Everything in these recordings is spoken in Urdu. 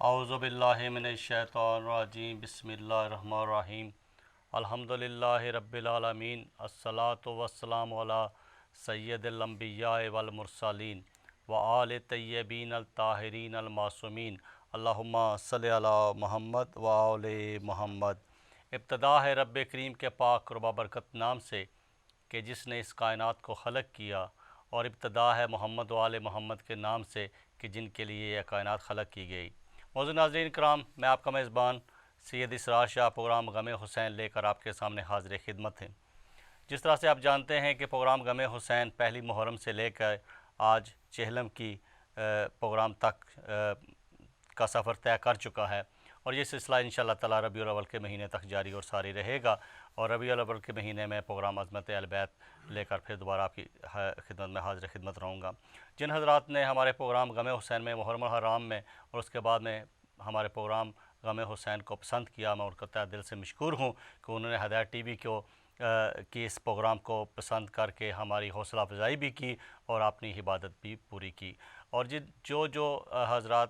اعوذ باللہ من الشیطان الرجیم بسم اللہ الرحمن الرحیم الحمدللہ رب العالمین الصلاۃ والسلام علی سید الانبیاء والمرسلین وآل طیبین الطاہرین المعصومین اللہم صلی علی محمد وآل محمد۔ ابتدا ہے رب کریم کے پاک و بابرکت نام سے کہ جس نے اس کائنات کو خلق کیا، اور ابتدا ہے محمد و آل محمد کے نام سے کہ جن کے لیے یہ کائنات خلق کی گئی۔ معزز ناظرین کرام، میں آپ کا میزبان سید اسرار شاہ پروگرام غم حسین لے کر آپ کے سامنے حاضر خدمت ہیں۔ جس طرح سے آپ جانتے ہیں کہ پروگرام غم حسین پہلی محرم سے لے کر آج چہلم کی پروگرام تک کا سفر طے کر چکا ہے، اور یہ سلسلہ انشاءاللہ تعالی ربیع الاول کے مہینے تک جاری اور ساری رہے گا، اور ربیع الاول کے مہینے میں پروگرام عظمت اہل بیت لے کر پھر دوبارہ آپ کی خدمت میں حاضر خدمت رہوں گا۔ جن حضرات نے ہمارے پروگرام غم حسین میں محرم الحرام میں اور اس کے بعد میں ہمارے پروگرام غم حسین کو پسند کیا، میں ان کا تہہ دل سے مشکور ہوں کہ انہوں نے ہدایت ٹی وی کی اس پروگرام کو پسند کر کے ہماری حوصلہ افزائی بھی کی اور اپنی عبادت بھی پوری کی۔ اور جو حضرات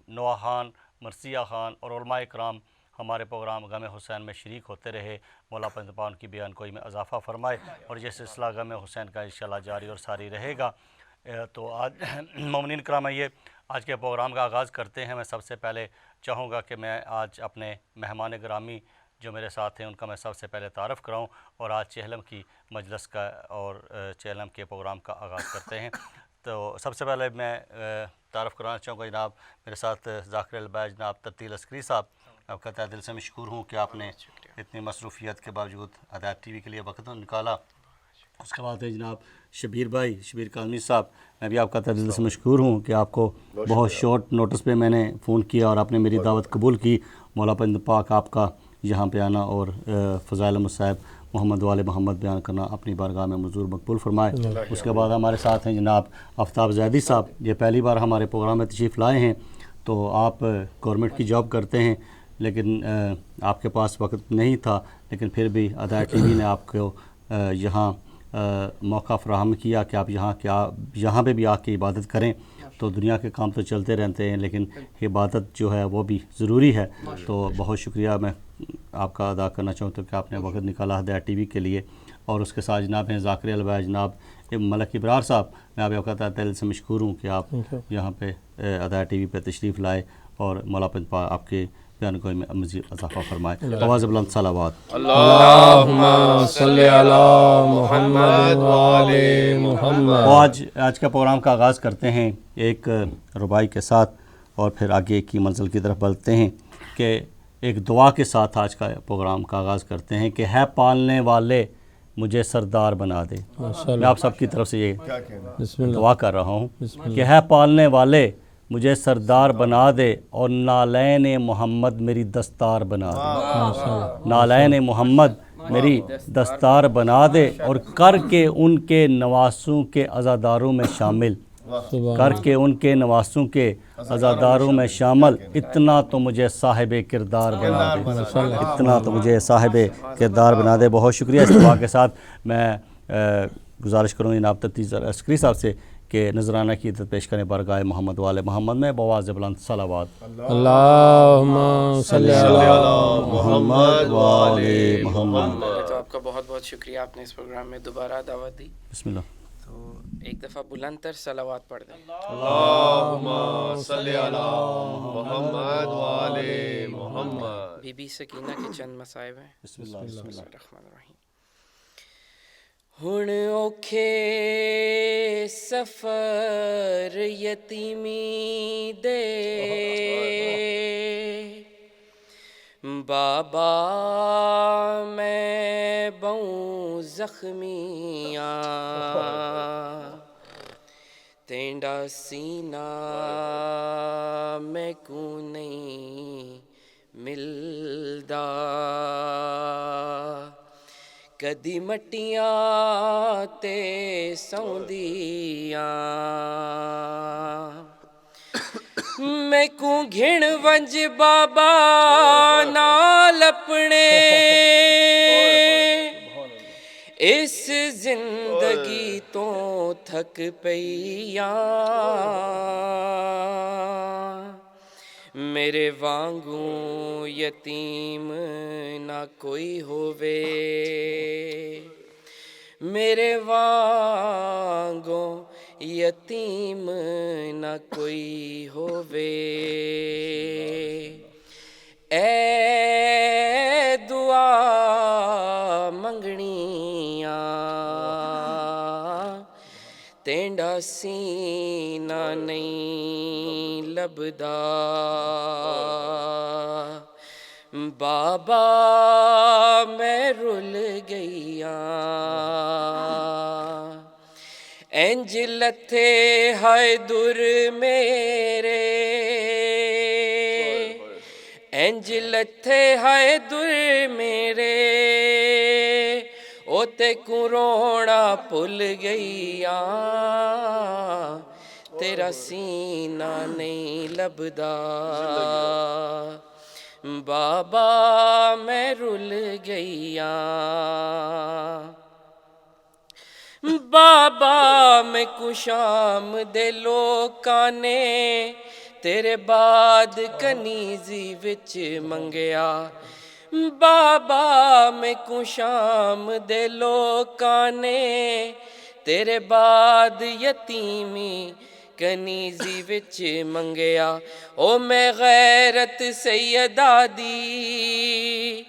نواخان، مرثیہ خان اور علماء کرام ہمارے پروگرام غم حسین میں شریک ہوتے رہے، مولا پنجتپا ان کی بیان گوئی میں اضافہ فرمائے، اور یہ سلسلہ غم حسین کا انشاءاللہ جاری اور ساری رہے گا۔ تو آج مومنین کرام، آئیے آج کے پروگرام کا آغاز کرتے ہیں۔ میں سب سے پہلے چاہوں گا کہ میں آج اپنے مہمان گرامی جو میرے ساتھ ہیں ان کا میں سب سے پہلے تعارف کراؤں، اور آج چہلم کی مجلس کا اور چہلم کے پروگرام کا آغاز کرتے ہیں۔ تو سب سے پہلے میں تعارف کرانا چاہوں گا جناب میرے ساتھ ذاکر البیج جناب ترتیل عسکری صاحب۔ آپ کا تہہ دل سے مشکور ہوں کہ آپ نے اتنی مصروفیت کے باوجود ہدایت ٹی وی کے لیے وقت نکالا۔ اس کے بعد ہے جناب شبیر بھائی، شبیر کالمی صاحب، میں بھی آپ کا تہہ دل سے مشکور ہوں کہ آپ کو بہت شارٹ نوٹس پہ میں نے فون کیا اور آپ نے میری دعوت قبول کی۔ مولا پنجتپا پاک آپ کا یہاں پہ آنا اور فضائل مصائب محمد وال محمد بیان کرنا اپنی بارگاہ میں منظور مقبول فرمائے۔ اس کے بعد ہمارے ساتھ ہیں جناب آفتاب زیدی صاحب، یہ پہلی بار ہمارے پروگرام میں تشریف لائے ہیں۔ تو آپ گورنمنٹ کی جاب کرتے ہیں، لیکن آپ کے پاس وقت نہیں تھا، لیکن پھر بھی ہدایت ٹی وی نے آپ کو یہاں موقع فراہم کیا کہ آپ یہاں پہ بھی آ کے عبادت کریں۔ تو دنیا کے کام تو چلتے رہتے ہیں، لیکن عبادت جو ہے وہ بھی ضروری ہے۔ تو بہت شکریہ میں آپ کا ادا کرنا چاہتا ہوں کہ آپ نے وقت نکالا ہدایت ٹی وی کے لیے۔ اور اس کے ساتھ جناب ہیں ذاکر البیج جناب ملک ابرار صاحب، میں آپ کا تہہ دل سے مشکور ہوں کہ آپ یہاں پہ ہدایت ٹی وی پہ تشریف لائے اور مولا پنجتپا آپ کے بیان گوئی میں مزید اضافہ فرمائے۔ آواز بلند صلوات۔ اللہم صلی علی محمد وآل محمد۔ آج کا پروگرام کا آغاز کرتے ہیں ایک ربائی کے ساتھ، اور پھر آگے کی منزل کی طرف بڑھتے ہیں کہ ایک دعا کے ساتھ آج کا پروگرام کا آغاز کرتے ہیں کہ ہے پالنے والے مجھے سردار بنا دے۔ میں آپ سب کی طرف سے یہ دعا کر رہا ہوں کہ ہے پالنے والے مجھے سردار بنا دے، اور نالین محمد میری دستار بنا دے۔ نالین محمد میری دستار بنا دے، اور کر کے ان کے نواسوں کے عزاداروں میں شامل، کر کے ان کے نواسوں کے عزاداروں میں شامل، اتنا تو مجھے صاحب کردار بنا دے، اتنا تو مجھے صاحب کردار بنا دے۔ بہت شکریہ۔ اس دعا کے ساتھ میں گزارش کروں جناب ترتیل عسکری صاحب سے کہ نذرانہ کی عزت پیش کریں بارگاہ محمد وال محمد میں بآواز بلند صلوات۔ اللہم صلی علی محمد وآل محمد۔ تو آپ کا بہت بہت شکریہ، آپ نے اس پروگرام میں دوبارہ دعوت دی۔ بسم اللہ۔ تو ایک دفعہ بلند تر صلوات پڑھ دیں۔ اللہم صلی علی محمد وآل محمد۔ بی بی سکینہ کے چند مصائب ہیں۔ بسم اللہ۔ بسم اللہ۔ الرحمن الرحیم۔ ہن اوکھے سفر یتیمی دے بابا میں بہوں زخمیاں تینڈا سینہ میں کو نہیں ملدا، کدی مٹیاں تے سوندیاں میں کو گھن ونج بابا نال اپنے، اس زندگی تو تھک پئیاں میرے وانگوں یتیم نہ کوئی ہووے میرے وانگوں یتیم نہ کوئی ہووے اے دعا منگنیاں تینڈا سینہ نہیں لبدا بابا میں رل گئیاں انج لتھے ہائے در میرے انج لتھے ہائے در میرے او تے کو رونا پل گئیاں تیرا سینہ نہیں لبدا بابا میں رل گئیاں بابا میں کو شام دے لوکاں نے تیرے بعد کنیزی وچ منگیا بابا میں کو شام دے لوکاں نے تیرے بعد یتیمی کنیزی وچ منگیا او میں غیرت سیدہ دی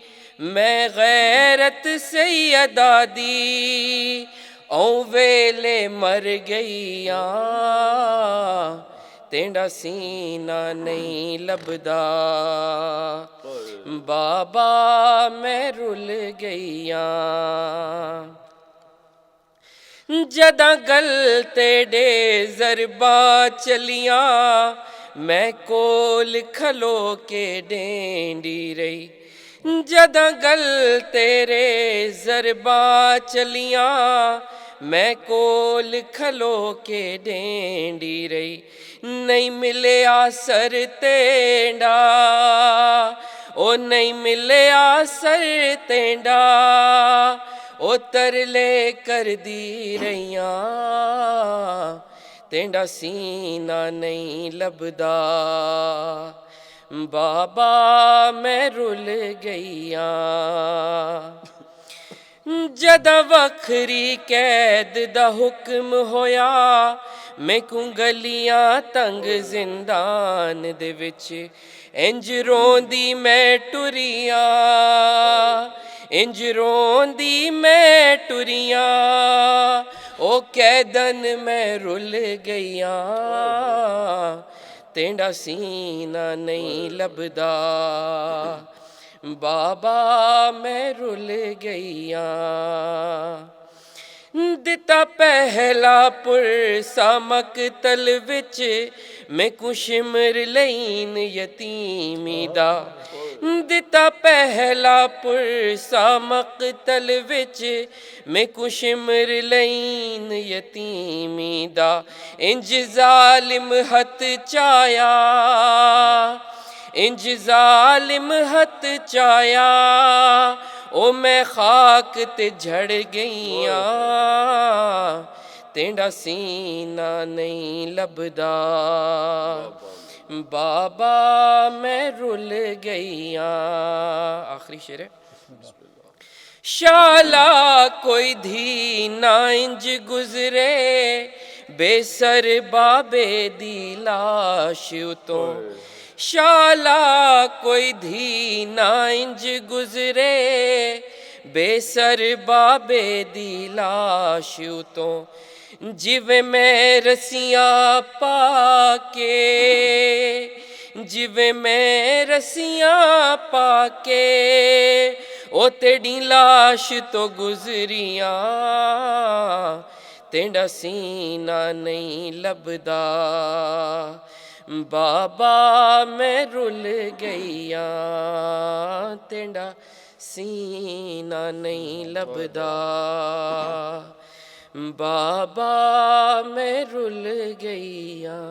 میں غیرت سیدہ دی او ویلے مر گئیاں تینڈا سینہ نہیں لبدا بابا میں رل گئیاں جداں گل تیڑے ضرباں چلیاں میں کول کھلو کے ڈینڈی رہی جداں گل تیرے ضرباں چلیاں میں کول کھلو کے ڈینڈی رہی نہیں ملیا سر تینڈا او نہیں ملیا سر تینڈا او ترلے کر دی رہیاں تینڈا سینہ نہیں لبدا بابا میں رل گئیاں جداں وکھری قید دا حکم ہویا میں کو گلیاں تنگ زندان دے وچ انج روندی میں ٹریاں انج روندی میں ٹریاں او قیدن میں رل گئیاں تینڈا سینہ نہیں لبدا بابا میں رل گئیاں دتا پہلا پرسا مقتل وچ میں کو شمر لین یتیمی دا دتا پہلا پرسا مقتل وچ میں کو شمر لین یتیمی دا انج ظالم ہتھ چایا انج ظالم ہتھ چایا او میں خاک تے جھڑ گئیاں تینڈا سینہ نہیں لبدا بابا میں رل گئیاں آخری شعر ہے شالا کوئی دھی نہ انج گزرے بے سر بابے دی لاش اتوں شالا کوئی دھی نہ انج گزرے بے سر بابے دی لاش اتوں جویں میں رسیاں پا کے جویں میں رسیاں پا کے او تیڑی لاش تو گزریاں تینڈا سینہ نہیں لبدا بابا میں رل گئیاں تینڈا سینہ نہیں لبدا بابا میں رل گئیاں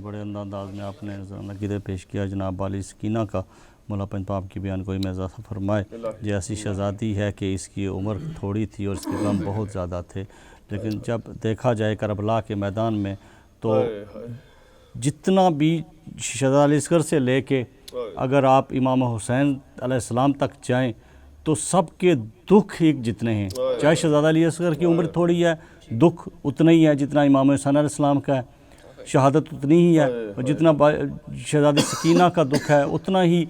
بڑے انداز میں آپ نے عقیدہ پیش کیا جناب والی سکینہ کا مولا پنج پاپ کی بیان کوئی میں اضافہ فرمائے یہ ایسی شہزادی ہے کہ اس کی عمر تھوڑی تھی اور اس کے غم بہت زیادہ تھے لیکن جب دیکھا جائے کربلا کے میدان میں تو جتنا بھی شہزادہ علی اصغر سے لے کے اگر آپ امام حسین علیہ السلام تک جائیں تو سب کے دکھ ایک جتنے ہیں. چاہے شہزادہ علی اصغر کی عمر تھوڑی ہے، دکھ اتنا ہی ہے جتنا امام حسین علیہ السلام کا ہے، شہادت اتنی ہی ہے، اور جتنا شہزادی سکینہ کا دکھ ہے اتنا ہی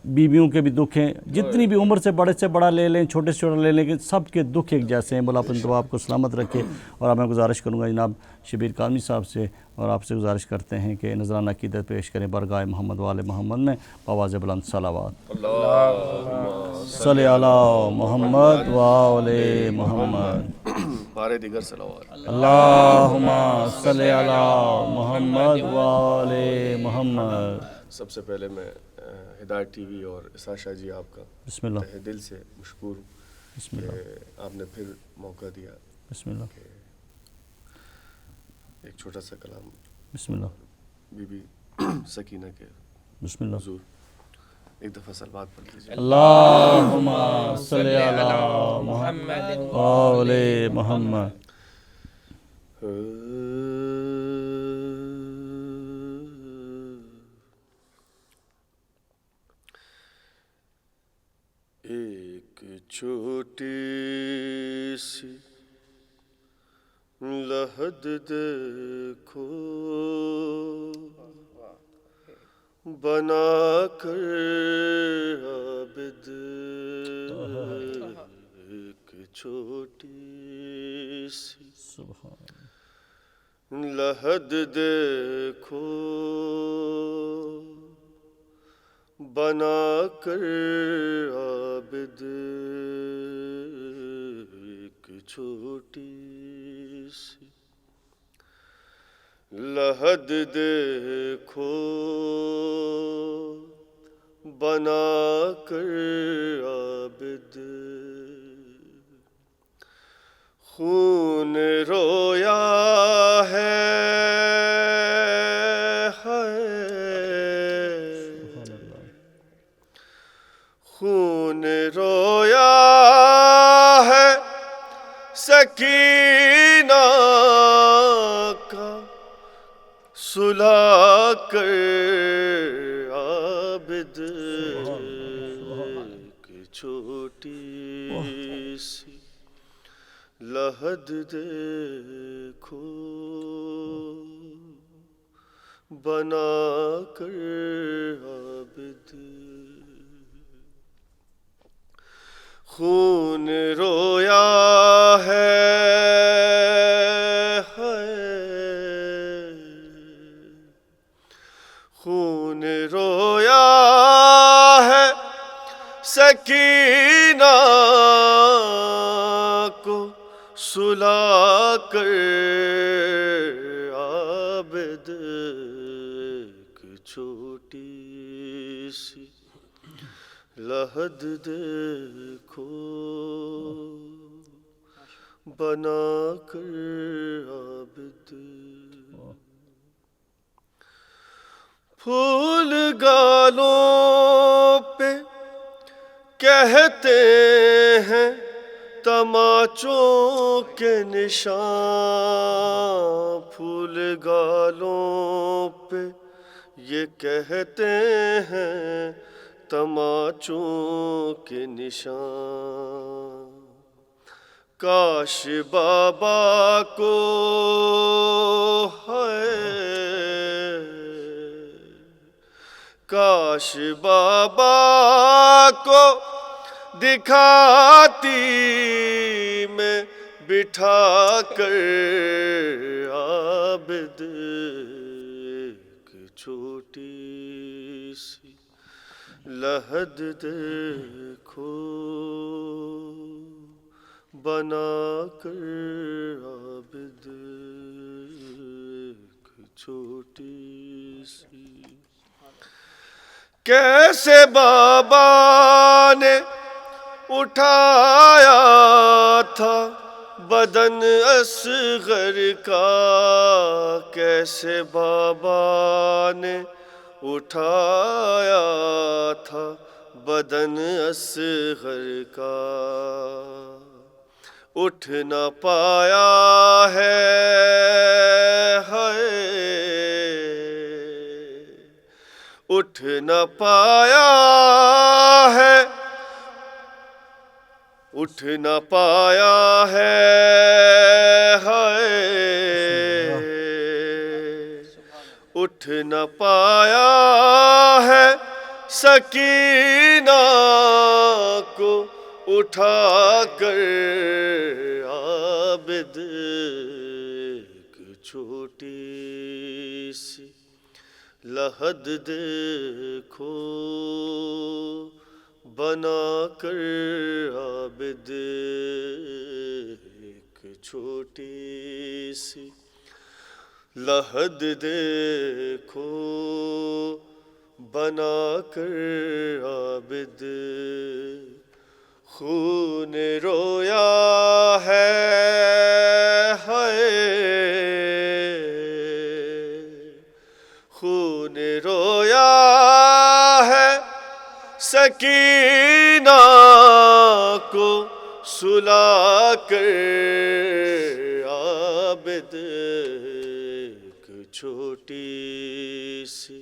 بیویوں کے بھی دکھ ہیں. جتنی بھی عمر سے بڑا لے لیں، چھوٹے سے چھوٹا لے لیں، سب کے دکھ ایک جیسے ہیں. مولا اپنے آپ کو سلامت رکھے. اور اب میں گزارش کروں گا جناب شبیر کاظمی صاحب سے، اور آپ سے گزارش کرتے ہیں کہ نذرانہ عقیدت پیش کریں بارگاہ محمد وآل محمد میں بآواز بلند صلوات. صلی علی محمد وآل محمد. بارے دیگر صلوات. اللہم صلی علی محمد وآل محمد. سب سے پہلے میں ہدایت ٹی وی اور اسحاق شاہ جی آپ کا بسم اللہ. تہ دل سے مشکور ہوں بسم اللہ. کہ آپ نے پھر موقع دیا بسم اللہ. کہ ایک چھوٹا سا کلام بسم اللہ. بی بی سکینہ کے بسم اللہ. حضور ایک دفعہ سلوات پڑھ لیجیے. اللہم صلی علی محمد وآل محمد. ایک چھوٹی سی لحد دیکھو بنا کر عابد، ایک چھوٹی سی لحد دیکھو بنا کر عابد، ایک چھوٹی سی لحد دیکھو بنا کر عابد، خون رویا ہے خون رویا ہے سکینہ کا سلا کر عابد، ایک چھوٹی سی لحد دیکھو بنا کر عابد، خون رویا ہے خون رویا ہے سکینہ کو سلا کر عابد، ایک چھوٹی سی لحد دیکھو بنا کر عابد، پھول گالوں پہ کہتے ہیں تماچوں کے نشان، پھول گالوں پہ یہ کہتے ہیں تماچوں کے نشان، کاش بابا کو ہے کاش بابا کو دکھاتی میں بٹھا کر عابد، ایک چھوٹی سی لحد دیکھو بنا کر عابد، ایک چھوٹی سی. کیسے بابا نے اٹھایا تھا بدن اصغر کا، کیسے بابا نے اٹھایا تھا بدن اصغر کا، اٹھ نہ پایا ہے اٹھ نہ پایا ہے، اٹھ نہ پایا ہے، ہائے اٹھ نہ پایا ہے، سکینہ کو اٹھا کر عابد ایک چھوٹی سی لحد دیکھو بنا کر عابد ایک چھوٹی سی لحد دیکھو بنا کر عابد خون رویا ہے، ہائے خون رویا ہے، سکینہ کو سلا کر عابد ایک چھوٹی سی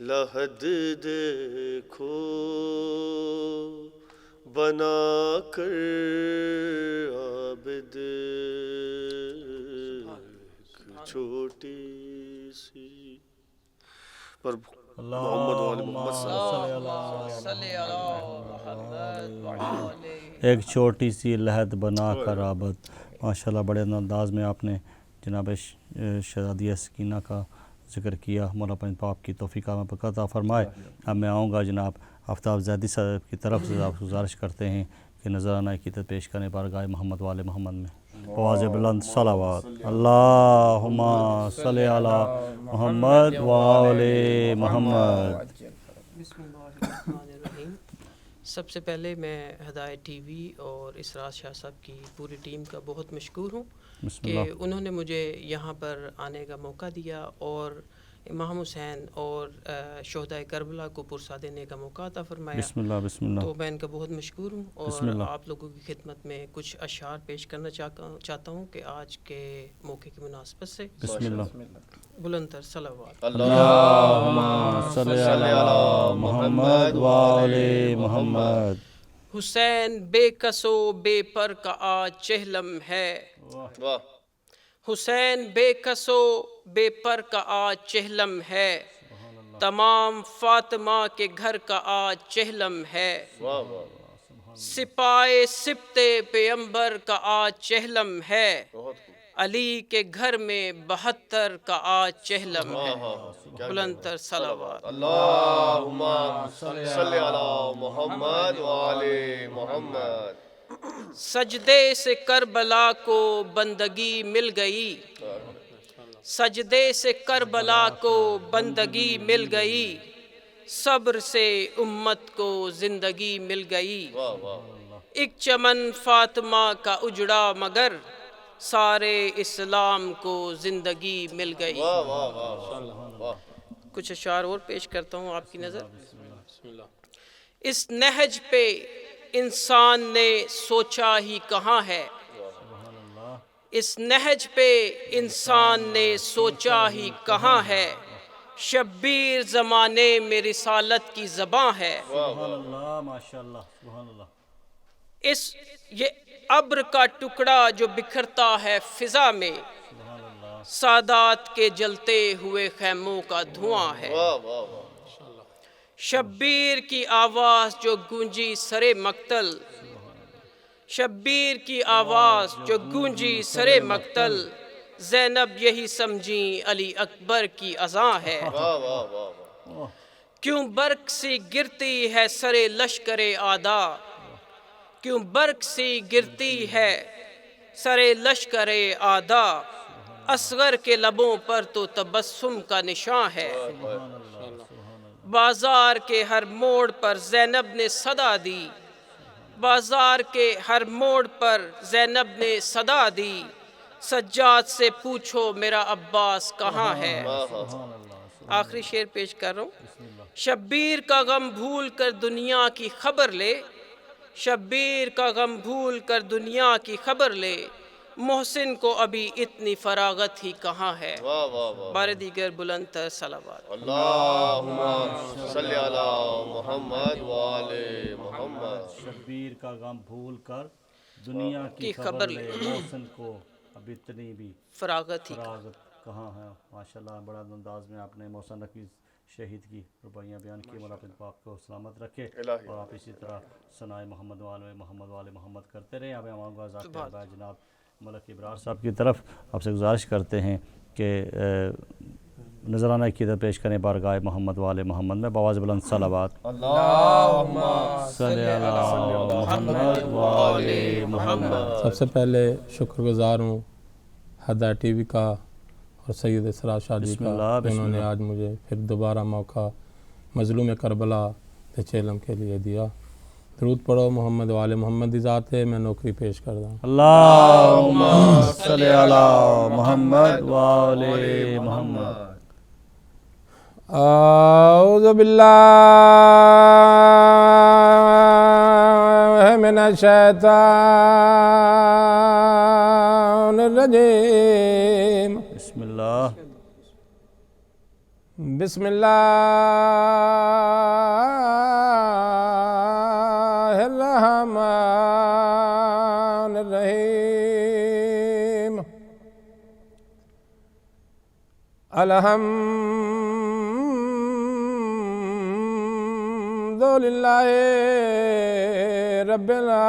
لحد دیکھو بنا کر عابد ایک چھوٹی سی پر محمد وآل محمد صلی اللہ ایک چھوٹی سی لحد بنا کر عابد. ماشاءاللہ بڑے انداز میں آپ نے جناب شہزادیہ سکینہ کا ذکر کیا. مولا پنج پاک کی توفیق عطا فرمائے. اب میں آؤں گا جناب آفتاب زیدی صاحب کی طرف سے. آپ گزارش کرتے ہیں کہ نذرانہ عقیدت پیش کرنے بارگاہ محمد وآل محمد میں بآواز بلند صلوات. اللہم صلی علی محمد وآل محمد. بسم اللہ الرحمن الرحیم. سب سے پہلے میں ہدایت ٹی وی اور اسرار شاہ صاحب کی پوری ٹیم کا بہت مشکور ہوں کہ انہوں نے مجھے یہاں پر آنے کا موقع دیا اور امام حسین اور شہدائے کربلا کو پرسا دینے کا موقع عطا فرمایا. بسم اللہ بسم اللہ. تو میں ان کا بہت مشکور ہوں اور آپ لوگوں کی خدمت میں کچھ اشعار پیش کرنا چاہتا ہوں کہ آج کے موقع کی مناسبت سے. بسم اللہ. بلند تر صلوات. اللہم صلی علی محمد وآل محمد. حسین بے کس و بے پر کا آج چہلم ہے، حسین بے کس و بے پر کا آج چہلم ہے، تمام فاطمہ کے گھر کا آج چہلم ہے، سپائے سبط پیمبر کا آج چہلم ہے، علی کے گھر میں 72 کا آج چہلم ہے. بلند تر صلوات. اللہم صلی علی محمد وآل محمد. سجدے سے کربلا کو بندگی مل گئی، سجدے سے کربلا کو بندگی مل گئی، صبر سے امت کو زندگی مل گئی. ایک چمن فاطمہ کا اجڑا مگر سارے اسلام کو زندگی مل گئی. کچھ اشعار اور پیش کرتا ہوں آپ کی نظر. اس نہج پہ انسان نے سوچا ہی کہاں ہے، اس نہج پہ انسان نے سوچا ہی کہاں ہے، شبیر زمانے میں رسالت کی زباں ہے. سبحان اللہ ماشاءاللہ سبحان اللہ. یہ ابر کا ٹکڑا جو بکھرتا ہے فضا میں، سادات کے جلتے ہوئے خیموں کا دھواں ہے. شبیر کی آواز جو گونجی سرے مقتل، شبیر کی آواز جو گونجی سرے مقتل، زینب یہی سمجھی علی اکبر کی اذاں ہے. کیوں برق سی گرتی ہے سرے لشکر آدھا، کیوں برق سی گرتی ہے سرے لشکر آدھا، اصغر کے لبوں پر تو تبسم کا نشاں ہے. بازار کے ہر موڑ پر زینب نے صدا دی، بازار کے ہر موڑ پر زینب نے صدا دی، سجاد سے پوچھو میرا عباس کہاں ہے. آخری شعر پیش کر رہا ہوں. شبیر کا غم بھول کر دنیا کی خبر لے، شبیر کا غم بھول کر دنیا کی خبر لے، محسن کو ابھی اتنی فراغت ہی کہاں ہے واہ واہ واہ بار دیگر بلند تر صلوات اللہم صلی علی محمد وآل محمد شبیر کا غم بھول کر دنیا کی خبر لے محسن کو اب اتنی بھی فراغت ہی فراغت کہاں ہے ماشاءاللہ بڑا انداز میں آپ نے محسن نقوی شہید کی رباعیاں بیان کی مولا اپنے پاک کو سلامت رکھے اور آپ اسی طرح ثنائے محمد وآل محمد کرتے رہیں اب ہم کو آزاد جناب ملک ابرار صاحب کی طرف آپ سے گزارش کرتے ہیں کہ نذرانہ عقیدت پیش کریں بارگاہ محمد وآل محمد میں بآواز بلند صلوات اللہم صلی علی محمد وآل محمد سب سے پہلے شکر گزار ہوں ہدایت ٹی وی کا اور سید اسرار شاہ جی کا، انہوں نے آج مجھے پھر دوبارہ موقع مظلوم کربلا چیلم کے لیے دیا۔ درود پڑھو محمد وآل محمد دی ذات ہے، میں نوکری پیش کر دوں۔ اللہم صلی علی محمد وآل محمد۔ اعوذ باللہ من الشیطان الرجیم، بسم اللہ بسم اللہ الرحمن الرحیم، الحمدللہ رب العالمین،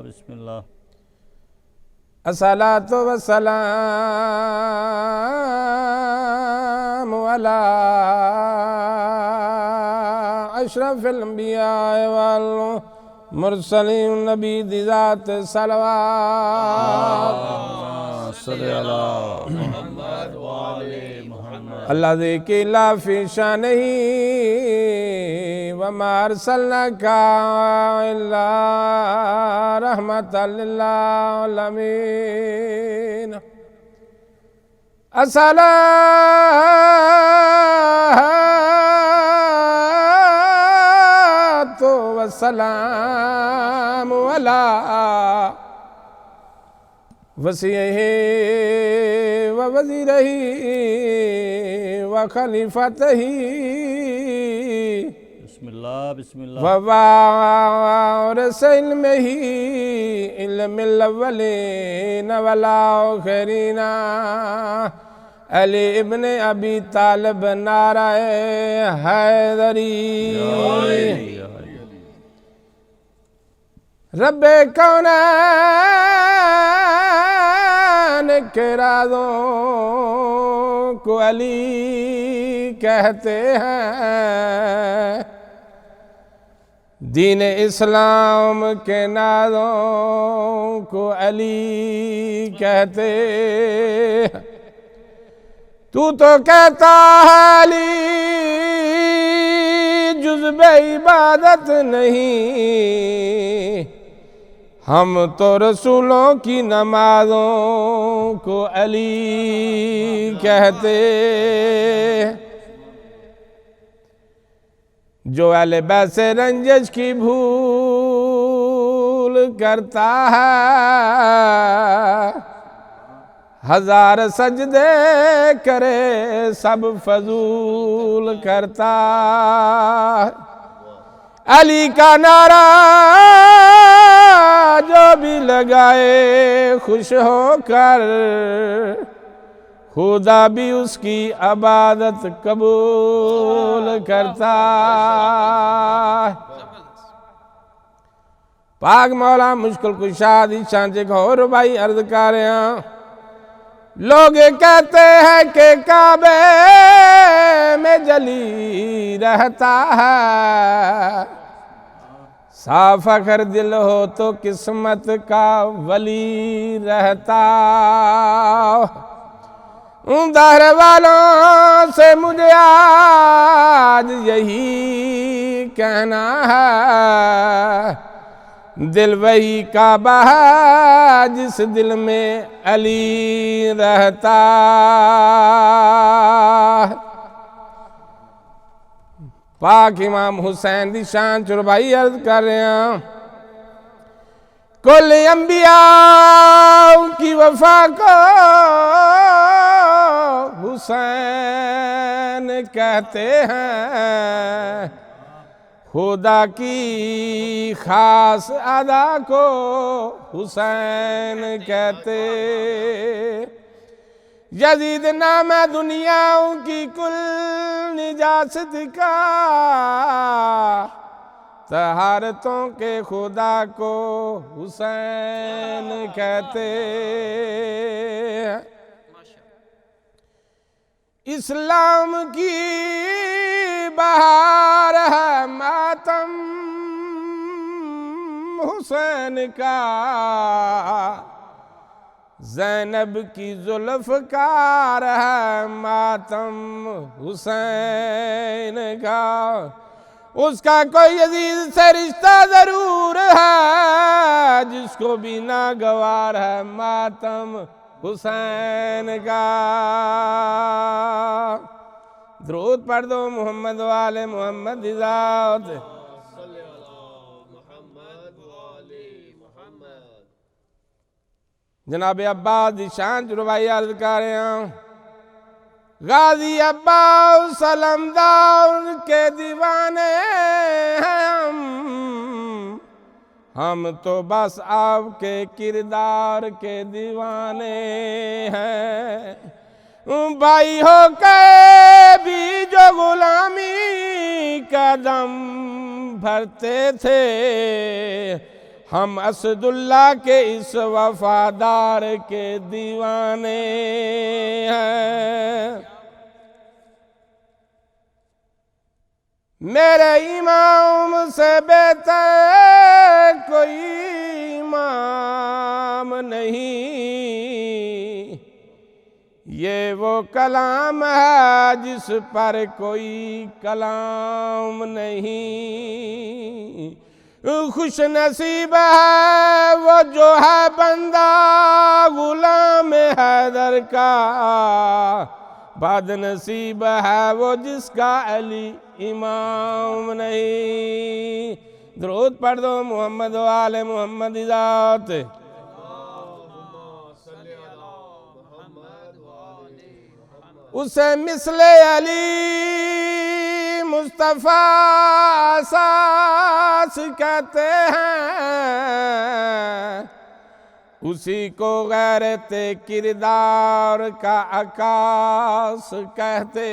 بسم اللہ الصلاۃ والسلام علی اشرف الانبیاء والمرسلین، نبی دی ذات صلوات صلی علی محمد وآل محمد۔ اللہ دی کی لا فی شانہ وما ارسلناک الا رحمۃ للعالمین، الصلاۃ والسلام علی وصیہ ووزیرہ وخلیفتہ بسم اللہ بسم اللہ ووارث علمہ علم الاولین والآخرین، علی ابن ابی طالب نعرہ حیدری، رب کونین کے رازوں کو علی کہتے ہیں، دین اسلام کے نازوں کو علی کہتے ہیں، تو کہتا ہے علی جزب عبادت نہیں، ہم تو رسولوں کی نمازوں کو علی کہتے، جو اہل بیت سے رنجش کی بھول کرتا ہے، ہزار سجدے کرے سب فضول کرتا، علی کا نعرہ جو بھی لگائے خوش ہو کر، خدا بھی اس کی عبادت قبول کرتا۔ پاک مولا مشکل کشا دی شان چ گھور بھائی عرض کر رہے ہیں، لوگ کہتے ہیں کہ کعبے میں جلی رہتا ہے، صاف اگر دل ہو تو قسمت کا ولی رہتا، دہر والوں سے مجھے آج یہی کہنا ہے، دل وہی کعبہ ہے جس دل میں علی رہتا، پاک امام حسین دی شان چربائی عرض کر رہے ہیں، کل انبیاء کی وفا کو حسین کہتے ہیں، خدا کی خاص ادا کو حسین کہتے۔ یزید نام ہے دنیاؤں کی کل نجاست کا، طہارتوں کے خدا کو حسین کہتے۔ اسلام کی بہار ہے ماتم حسین کا، زینب کی زلف کار ہے ماتم حسین کا۔ اس کا کوئی عزیز سے رشتہ ضرور ہے، جس کو بھی ناگوار ہے ماتم حسین کا۔ درود پڑھ دو محمد والے محمد دی ذات۔ جناب عباس دی شان ربائی عرض کر رہے ہیں، غازی عباس علمدار کے دیوانے ہیں ہم تو بس آپ کے کردار کے دیوانے ہیں۔ بھائی ہو کے بھی جو غلامی کا دم بھرتے تھے، ہم اسد اللہ کے اس وفادار کے دیوانے ہیں۔ میرے امام سے بہتر کوئی امام نہیں، یہ وہ کلام ہے جس پر کوئی کلام نہیں۔ خوش نصیب ہے وہ جو ہے بندہ غلام حیدر کا، بد نصیب ہے وہ جس کا علی امام نہیں۔ درود پڑھ دو محمد والے محمد دی ذات۔ اسے مثل علی مصطفیٰ اساس کہتے ہیں، اسی کو غیرت کردار کا عکاس کہتے۔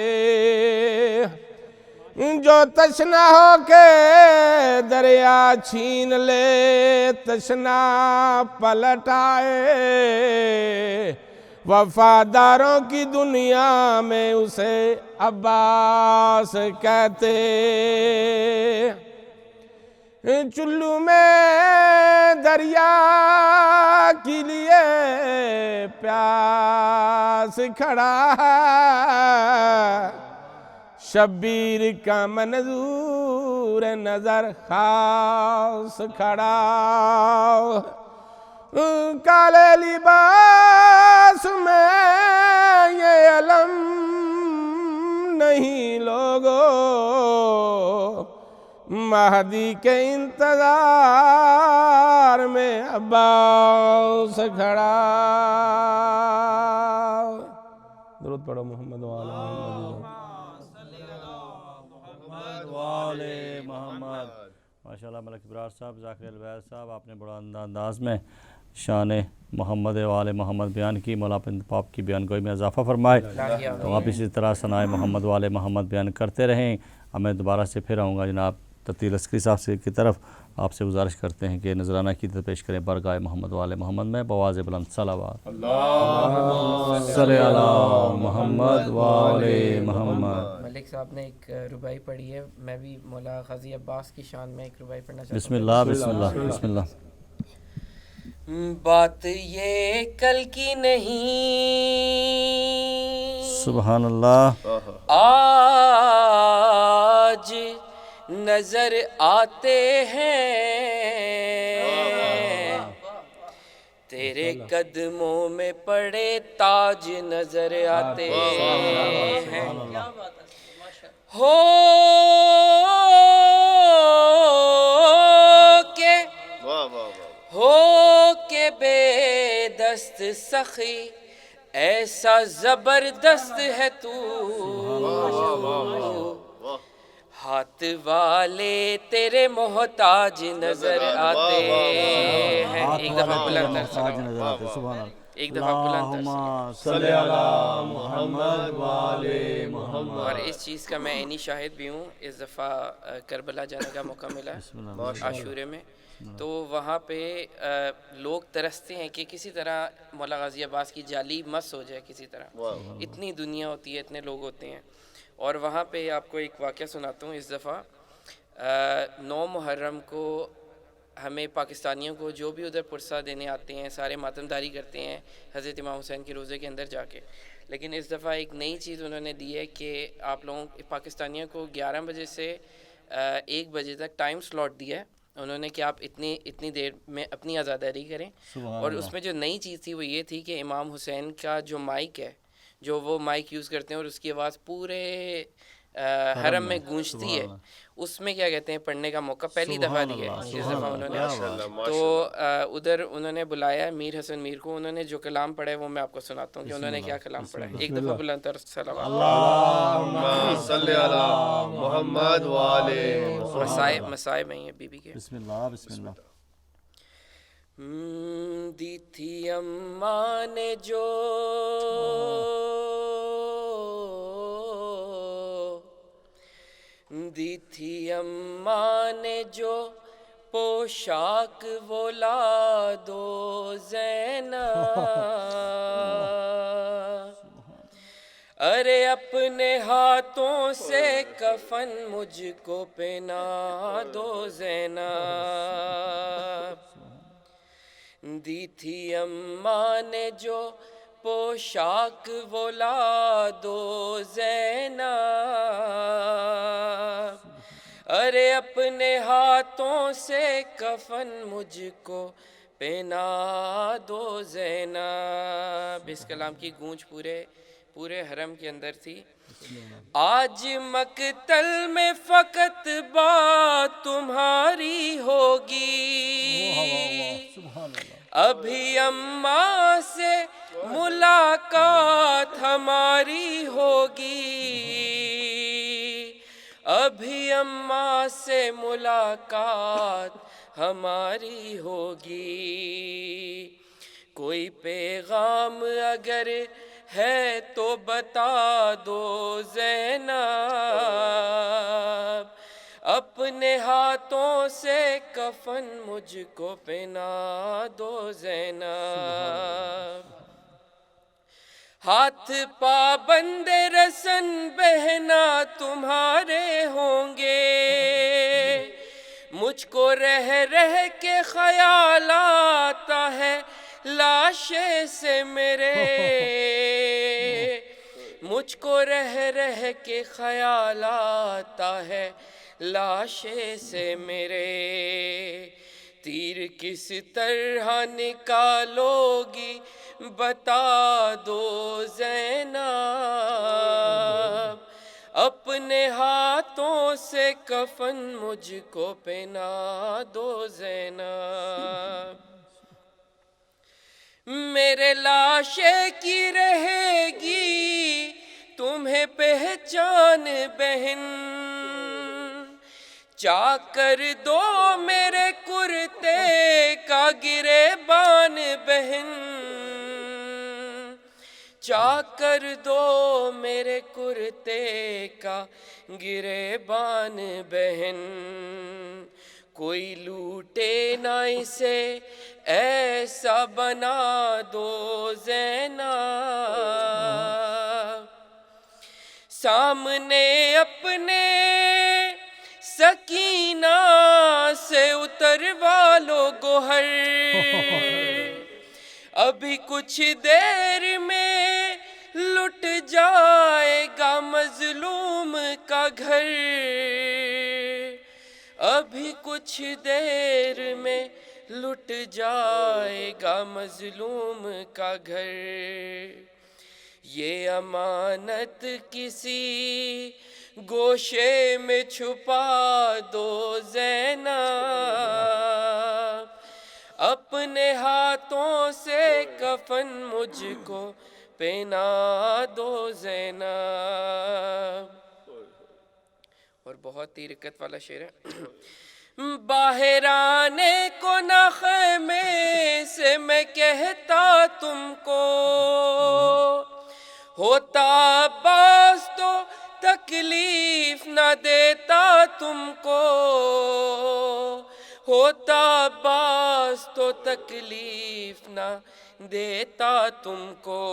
جو تشنا ہو کے دریا چھین لے، تشنا پلٹ آئے، وفاداروں کی دنیا میں اسے عباس کہتے۔ چلو میں دریا کے لیے پیاس کھڑا ہے، شبیر کا منظور نظر خاص کھڑا۔ کالے لباس میں یہ علم نہیں لوگو، مہدی کے انتظار میں عباس کھڑا۔ درود پڑھو محمد والے محمد۔ ماشاءاللہ ملک ابرار صاحب، ذاکر الویز صاحب، آپ نے بڑا انداز میں شان محمد والے محمد بیان کی، مولا پاک کی بیان گوئی میں اضافہ فرمائے۔ تو آپ اسی طرح ثنائے محمد والے محمد بیان کرتے رہیں۔ میں دوبارہ سے پھر آؤں گا جناب تطہیر عسکری صاحب سے کی طرف، آپ سے گزارش کرتے ہیں کہ نذرانہ عقیدت پیش کریں بارگاہ محمد والے محمد میں بآواز بلند صلوات۔ اللہم صلی علی محمد والے محمد۔ ملک صاحب نے ایک ربائی پڑھی ہے، میں بھی مولا غازی عباس کی شان میں ایک ربائی پڑھنا چاہتا ہوں۔ بسم اللہ بسم اللہ بسم اللہ۔ بات یہ کل کی نہیں، سبحان اللہ۔ آج نظر آتے ہیں، تیرے قدموں میں پڑے تاج نظر آتے ہیں۔ ہو کے ہو کے بے دست سخی ایسا زبردست ہے تو، ہاتھ والے تیرے محتاج نظر آتے ہیں. ایک دفعہ بلند تر سلام. ایک دفعہ بلند تر سلام. اور اس چیز کا میں عینی شاہد بھی ہوں. اس دفعہ کربلا جانے کا موقع ملا عاشورے میں، تو وہاں پہ لوگ ترستے ہیں کہ کسی طرح مولا غازی عباس کی جالی مس ہو جائے کسی طرح. اتنی دنیا ہوتی ہے، اتنے لوگ ہوتے ہیں. اور وہاں پہ آپ کو ایک واقعہ سناتا ہوں. اس دفعہ 9 محرم کو ہمیں پاکستانیوں کو جو بھی ادھر پرسہ دینے آتے ہیں سارے ماتمداری کرتے ہیں حضرت امام حسین کے روضے کے اندر جا کے. لیکن اس دفعہ ایک نئی چیز انہوں نے دی ہے کہ آپ لوگوں پاکستانیوں کو 11 بجے سے 1 بجے تک ٹائم سلاٹ دیا ہے انہوں نے کہ آپ اتنی دیر میں اپنی آزاداری کریں. اور اس میں جو نئی چیز تھی وہ یہ تھی کہ امام حسین کا جو مائک ہے، جو وہ مائک یوز کرتے ہیں اور اس کی آواز پورے حرم میں گونجتی ہے، اس میں کیا کہتے ہیں پڑھنے کا موقع پہلی دفعہ دیا ہے اس دفعہ انہوں نے. تو ادھر انہوں نے بلایا میر حسن میر کو. انہوں نے جو کلام پڑھا ہے وہ میں آپ کو سناتا ہوں کہ انہوں نے کیا کلام پڑھا ہے. ایک دفعہ بلند تر صلوات. اللہم صلی علی محمد وآلِ محمد. مسائب ہیں یہ بی بی کے. بسم اللہ بسم اللہ. دی تھی اماں نے جو دی تھی اماں نے جو پوشاک وہ لا دو زینب، ارے اپنے ہاتھوں سے کفن مجھ کو پہنا دو زینب. دی تھی اماں نے جو پوشاک وہ لا دو زینب، ارے اپنے ہاتھوں سے کفن مجھ کو پہنا دو زینب. اس کلام کی گونج پورے حرم کے اندر تھی. آج مقتل میں فقط بات تمہاری ہوگی، ابھی اماں سے ملاقات ہماری ہوگی، ابھی اماں سے ملاقات ہماری ہوگی. کوئی پیغام اگر ہے تو بتا دو زینب، اپنے ہاتھوں سے کفن مجھ کو پہنا دو زینب. ہاتھ پابند رسن بہنا تمہارے ہوں گے، مجھ کو رہ رہ کے خیال آتا ہے لاشے سے میرے، مجھ کو رہ رہ کے خیال آتا ہے لاشے سے میرے. تیر کس طرح نکالو گی بتا دو زینب، اپنے ہاتھوں سے کفن مجھ کو پہنا دو زینب. میرے لاشے کی رہے گی تمہیں پہچان بہن، چا کر دو میرے کرتے کا گریبان بہن، چا کر دو میرے کرتے کا گریبان بہن. کوئی لوٹے نہ اسے ایسا بنا دو زینب، سامنے اپنے سکینہ سے اتروا لو گوہر، ابھی کچھ دیر میں لٹ جائے گا مظلوم کا گھر، ابھی کچھ دیر میں لٹ جائے گا مظلوم کا گھر. یہ امانت کسی گوشے میں چھپا دو زینب، اپنے ہاتھوں سے کفن مجھ کو پہنا دو زینب. اور بہت ہی رقت والا شعر ہے. باہر آنے کو نہ خیمے سے میں کہتا تم کو، ہوتا عباس تو تکلیف نہ دیتا تم کو، ہوتا عباس تو تکلیف نہ دیتا تم کو.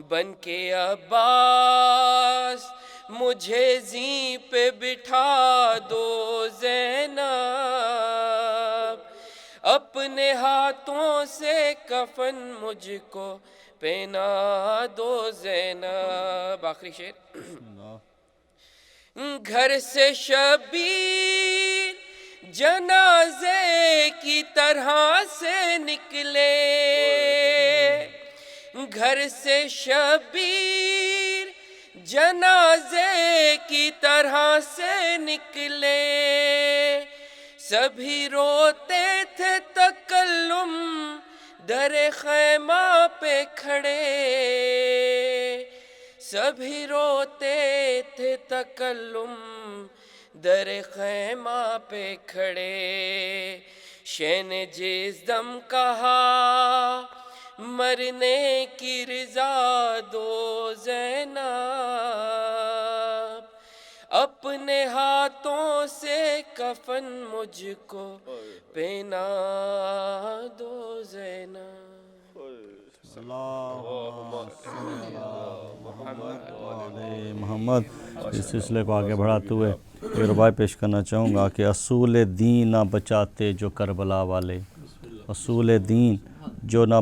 بن کے عباس مجھے زیں پہ بٹھا دو زینب، اپنے ہاتھوں سے کفن مجھ کو پہنا دو زینب. آخری شعر. گھر سے شبیر جنازے کی طرح سے نکلے، گھر سے شبیر جنازے کی طرح سے نکلے. سبھی روتے تھے تکلم در خیمہ پہ کھڑے، سبھی روتے تھے تکلم در خیمہ پہ کھڑے. شہ نے جس دم کہا مرنے کی رضا دو زینب، اپنے ہاتھوں سے کفن مجھ کو پہنا دو زینب. محمد. اس سلسلے کو آگے بڑھاتے ہوئے یہ ربائی پیش کرنا چاہوں گا کہ اصول دین نہ بچاتے جو کربلا والے، اصول دین جو نہ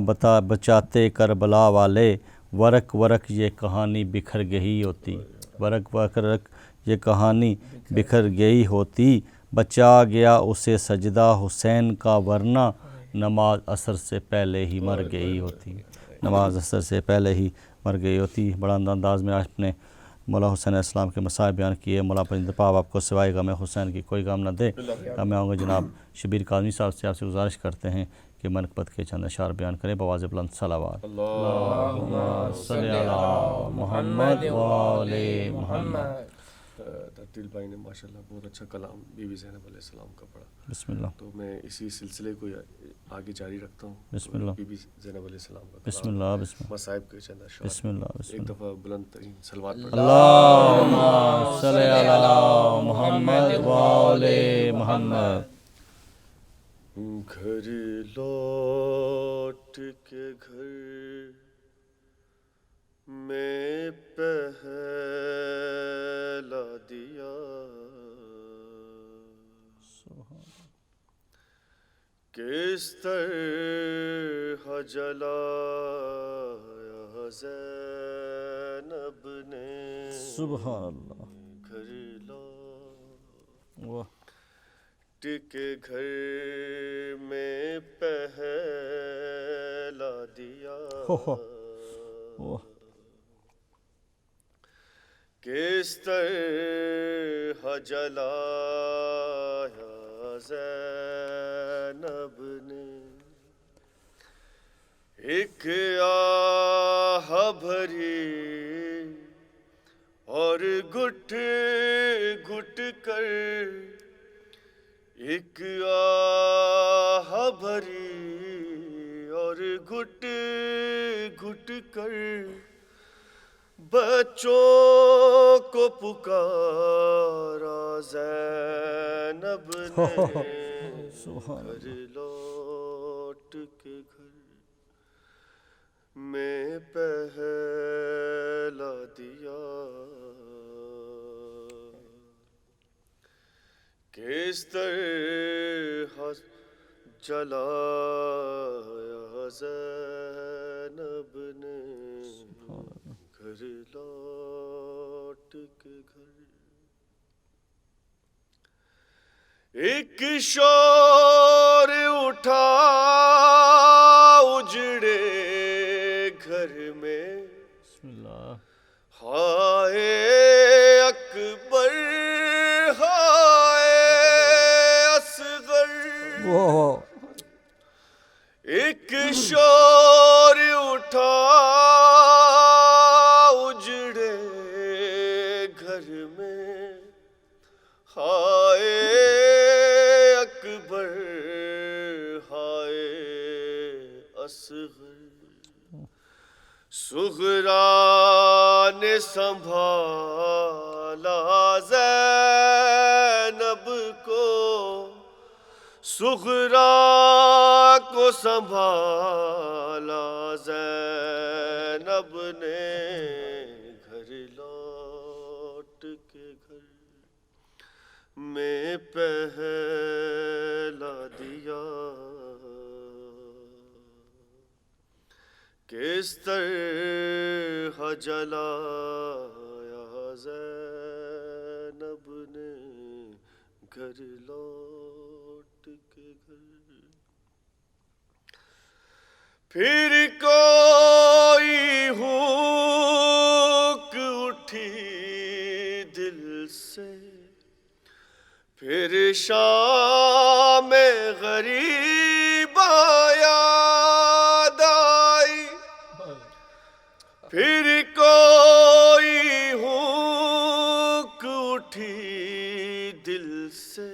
بچاتے کربلا والے، ورق ورق یہ کہانی بکھر گئی ہوتی، ورق ورق یہ کہانی بکھر گئی ہوتی. بچا گیا اسے سجدہ حسین کا، ورنہ نماز عصر سے پہلے ہی مر گئی ہوتی، نماز عصر سے پہلے ہی مر گئی ہوتی. بڑا انداز میں آج نے مولا حسین علیہ السلام کے مسائل بیان کیے. مولا پنجپاب آپ کو سوائے غم حسین کی کوئی غم نہ دے. میں آؤں گا جناب شبیر کاظمی صاحب سے آپ سے گزارش کرتے ہیں کہ منقبت کے چند اشعار بیان کریں بآواز بلند. صلوات. اللہم صلی علی محمد و آل محمد. ترتیل بھائی نے ماشاءاللہ بہت اچھا کلام بی بی زینب علیہ السلام کا پڑھا. بسم اللہ. تو میں اسی سلسلے کو آگے جاری رکھتا ہوں. بسم اللہ. بی بی زینب علیہ السلام کا بسم اللہ. بسم اللہ. مصائب کے چند اشعار. بسم اللہ. بسم ایک اللہ. دفعہ بلند ترین صلوات پڑھ. اللہم صلی علی محمد و آل محمد. گھر لوٹ کے گھر میں پہلا دیا، کس طرح جلایا زینب نے. سبحان اللہ. گھر لوٹ واہ. کے گھر میں پہلا دیا، کس طرح جلایا زینب نے. ایک آہ بھری اور گھٹ گھٹ کر، ایک آہ بھری اور گھٹ گھٹ کر، بچوں کو پکارا زینب نے. گھر لوٹ کے گھر میں پہلا دیا، کس طرح جلایا زینب نے. گھر لوٹ کے گھر ایک شور اٹھا اجڑے گھر میں. بسم اللہ. ہائے اکبر ہائے اصغر، شور اٹھا اجڑے گھر میں، ہائے اکبر ہائے اصغر، صغرا نے سنبھالا زینب کو، صغرا کو سنبھالا زینب نے، گھر لوٹ کے گھر میں پہلا دیا، کس طرح جلایا زینب نے، گھر لوٹ کے گھر۔ پھر کوئی ہوک اٹھی دل سے، پھر شام غریب یاد آئی، پھر کوئی ہوک اٹھی دل سے،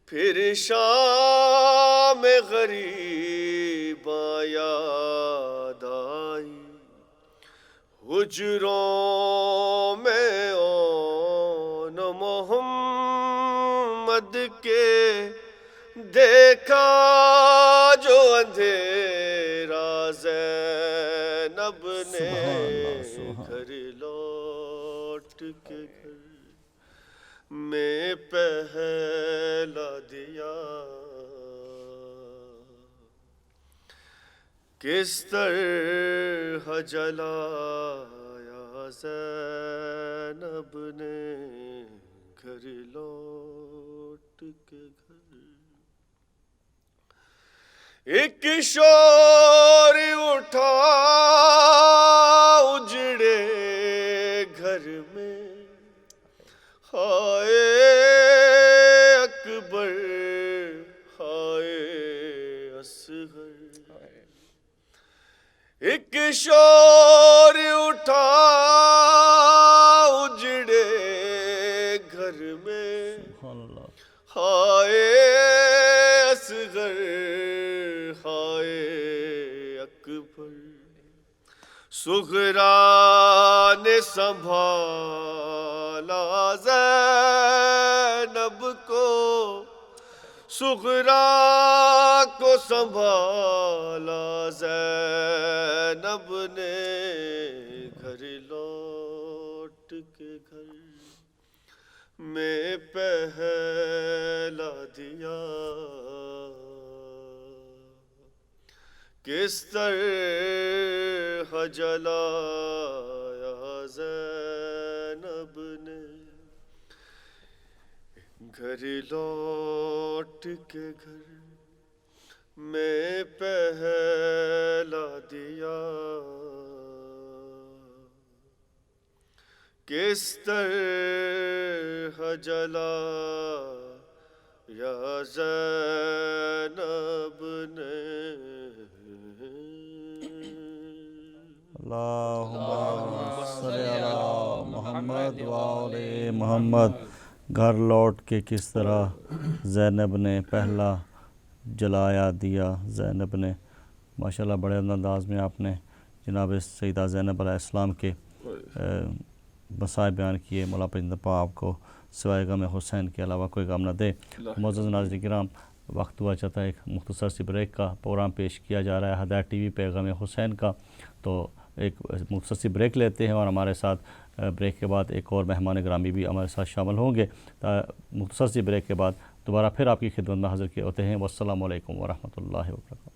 پھر شام غریب یاد آئی، حجروں میں اون محمد کے دیکھا جو اندھیرا، زینب نے گھر لوٹ کے گھر میں پہلا دیا، کس طرح جلایا زینب نے، گھر لوٹ کے گھر۔ ایک شور اٹھا اجڑے گھر میں، ہائے اکبر ہائے اصغر، ایک شور اٹھا اجڑے گھر میں، ہائے اصغر ہائے اکبر، صغرا نے سنبھالا زینب کو، صغرا کو سنبھالا زینب نے، گھر لوٹ کے گھر میں پہلا دیا، کس طرح جلایا زینب نے، گھر لوٹ کے گھر میں پہلا دیا، کس طرح جلایا زینب نے۔ اللہم صلی علی محمد و آل محمد۔ گھر لوٹ کے کس طرح زینب نے پہلا جلایا دیا، زینب نے۔ ماشاءاللہ بڑے انداز میں آپ نے جناب سیدہ زینب علیہ السلام کے مسائل بیان کیے۔ مولا پنجتپا آپ کو سوائے غم حسین کے علاوہ کوئی غم نہ دے۔ معزز ناظرین کرام، وقت ہوا چاہتا ہے ایک مختصر سی بریک کا، پروگرام پیش کیا جا رہا ہے ہدایت ٹی وی پہ غم حسین کا، تو ایک مختصر سی بریک لیتے ہیں، اور ہمارے ساتھ بریک کے بعد ایک اور مہمان گرامی بھی ہمارے ساتھ شامل ہوں گے۔ مختصر سی بریک کے بعد دوبارہ پھر آپ کی خدمت میں حاضر کیے ہوتے ہیں۔ والسلام علیکم ورحمۃ اللہ وبرکاتہ۔